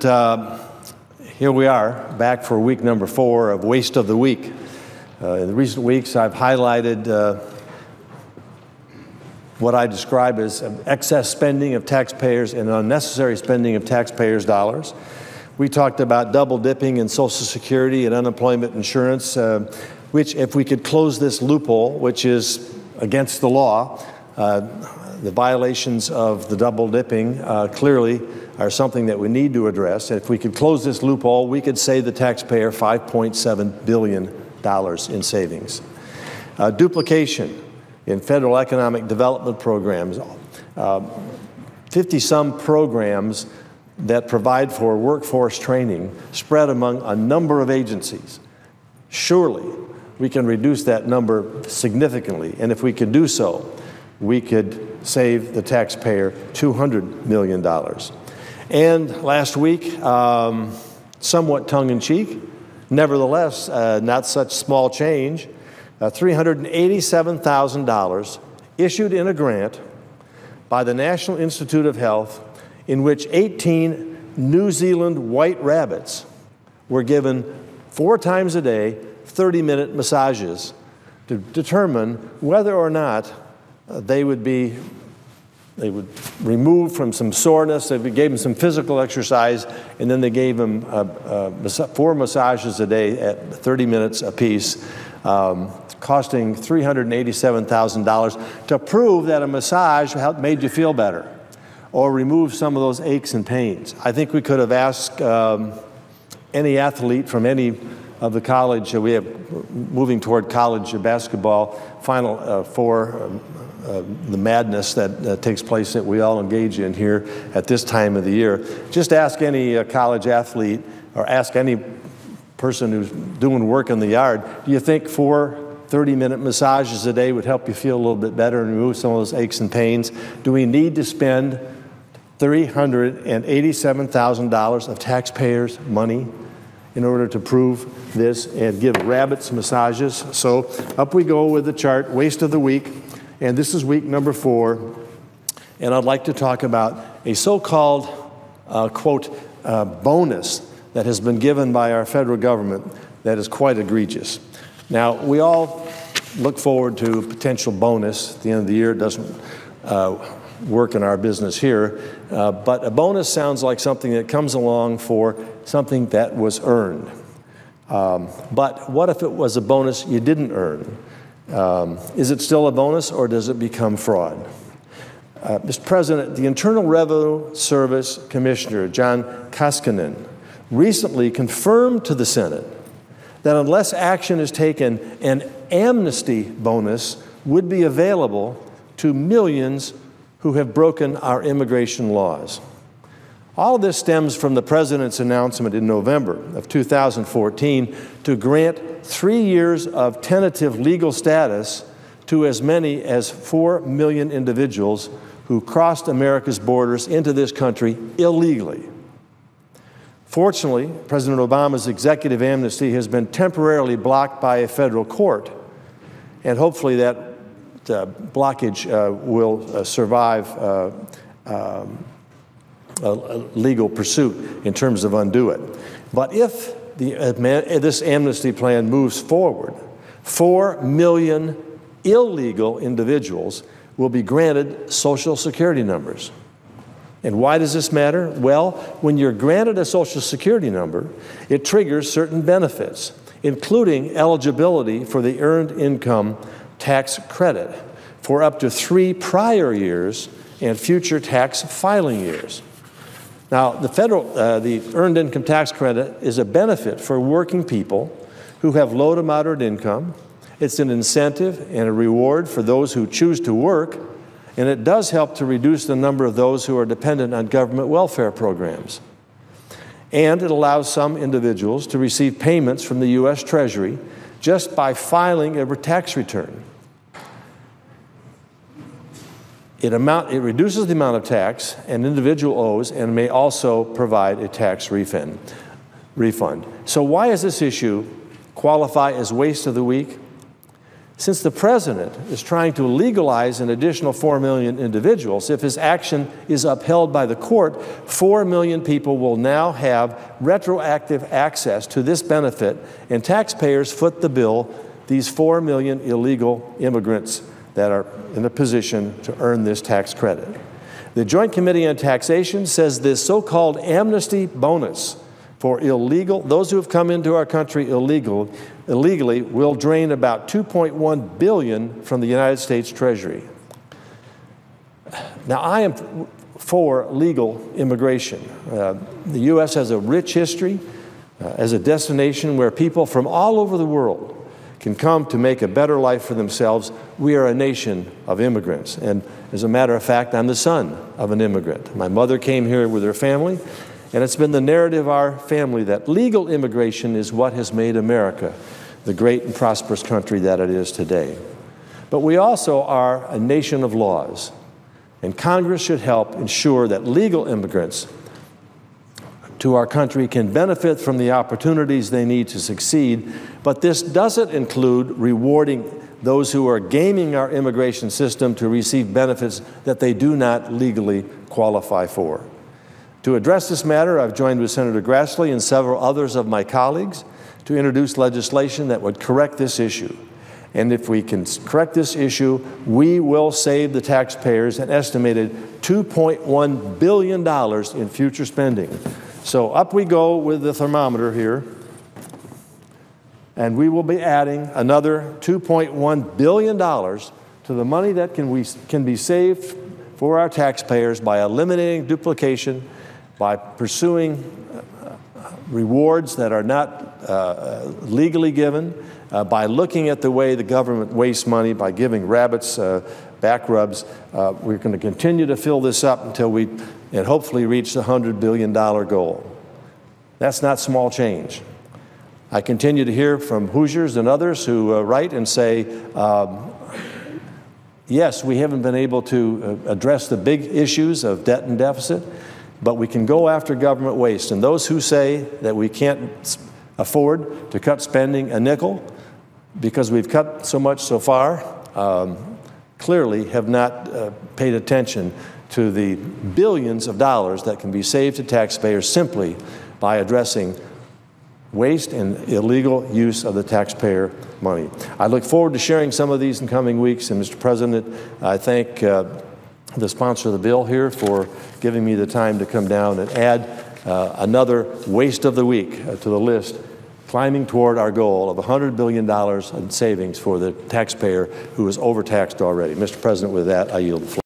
Here we are, back for week number 4 of Waste of the Week. In recent weeks, I've highlighted what I describe as excess spending of taxpayers and unnecessary spending of taxpayers' dollars. We talked about double dipping in Social Security and unemployment insurance, which, if we could close this loophole, which is against the law, the violations of the double dipping clearly are something that we need to address. And if we could close this loophole, we could save the taxpayer $5.7 billion in savings. Duplication in federal economic development programs, 50-some programs that provide for workforce training spread among a number of agencies. Surely we can reduce that number significantly, and if we could do so, we could save the taxpayer $200 million. And last week, somewhat tongue-in-cheek, nevertheless, not such small change, $387,000 issued in a grant by the National Institute of Health, in which 18 New Zealand white rabbits were given 4 times a day 30-minute massages to determine whether or not they would remove from some soreness. They gave them some physical exercise, and then they gave them 4 massages a day at 30 minutes apiece, costing $387,000 to prove that a massage made you feel better or remove some of those aches and pains. I think we could have asked any athlete from any of the college, we have moving toward college basketball, Final Four, the madness that takes place that we all engage in here at this time of the year. Just ask any college athlete or ask any person who's doing work in the yard, do you think 4 30-minute massages a day would help you feel a little bit better and remove some of those aches and pains? Do we need to spend $387,000 of taxpayers' money in order to prove this and give rabbits massages? So up we go with the chart, waste of the week, and this is week number 4, and I'd like to talk about a so-called, quote, bonus that has been given by our federal government that is quite egregious. Now, we all look forward to a potential bonus at the end of the year. It doesn't work in our business here, but a bonus sounds like something that comes along for something that was earned. But what if it was a bonus you didn't earn? Is it still a bonus, or does it become fraud? Mr. President, the Internal Revenue Service Commissioner, John Koskinen, recently confirmed to the Senate that unless action is taken, an amnesty bonus would be available to millions who have broken our immigration laws. All of this stems from the President's announcement in November of 2014 to grant 3 years of tentative legal status to as many as 4 million individuals who crossed America's borders into this country illegally. Fortunately, President Obama's executive amnesty has been temporarily blocked by a federal court, and hopefully that blockage will survive a legal pursuit in terms of undo it. But if this amnesty plan moves forward, 4 million illegal individuals will be granted Social Security numbers. And why does this matter? Well, when you're granted a Social Security number, it triggers certain benefits, including eligibility for the Earned Income Tax Credit for up to 3 prior years and future tax filing years. Now, the Earned Income Tax Credit is a benefit for working people who have low to moderate income. It's an incentive and a reward for those who choose to work, and it does help to reduce the number of those who are dependent on government welfare programs. And it allows some individuals to receive payments from the U.S. Treasury just by filing a tax return. It reduces the amount of tax an individual owes and may also provide a tax refund. So why does this issue qualify as waste of the week? Since the president is trying to legalize an additional 4 million individuals, if his action is upheld by the court, 4 million people will now have retroactive access to this benefit, and taxpayers foot the bill, these 4 million illegal immigrants that are in a position to earn this tax credit. The Joint Committee on Taxation says this so-called amnesty bonus for those who have come into our country illegally will drain about $2.1 billion from the United States Treasury. Now, I am for legal immigration. The U.S. has a rich history as a destination where people from all over the world can come to make a better life for themselves. We are a nation of immigrants. And as a matter of fact, I'm the son of an immigrant. My mother came here with her family, and it's been the narrative of our family that legal immigration is what has made America the great and prosperous country that it is today. But we also are a nation of laws, and Congress should help ensure that legal immigrants to our country can benefit from the opportunities they need to succeed, but this doesn't include rewarding those who are gaming our immigration system to receive benefits that they do not legally qualify for. To address this matter, I've joined with Senator Grassley and several others of my colleagues to introduce legislation that would correct this issue. And if we can correct this issue, we will save the taxpayers an estimated $2.1 billion in future spending. So up we go with the thermometer here, and we will be adding another $2.1 billion to the money that can be saved for our taxpayers by eliminating duplication, by pursuing rewards that are not legally given, by looking at the way the government wastes money, by giving rabbits back rubs. We're going to continue to fill this up until we and hopefully reach the $100 billion goal. That's not small change. I continue to hear from Hoosiers and others who write and say, yes, we haven't been able to address the big issues of debt and deficit, but we can go after government waste. And those who say that we can't afford to cut spending a nickel because we've cut so much so far, clearly have not paid attention to the billions of dollars that can be saved to taxpayers simply by addressing waste and illegal use of the taxpayer money. I look forward to sharing some of these in coming weeks. And Mr. President, I thank the sponsor of the bill here for giving me the time to come down and add another waste of the week to the list, climbing toward our goal of $100 billion in savings for the taxpayer who is overtaxed already. Mr. President, with that, I yield the floor.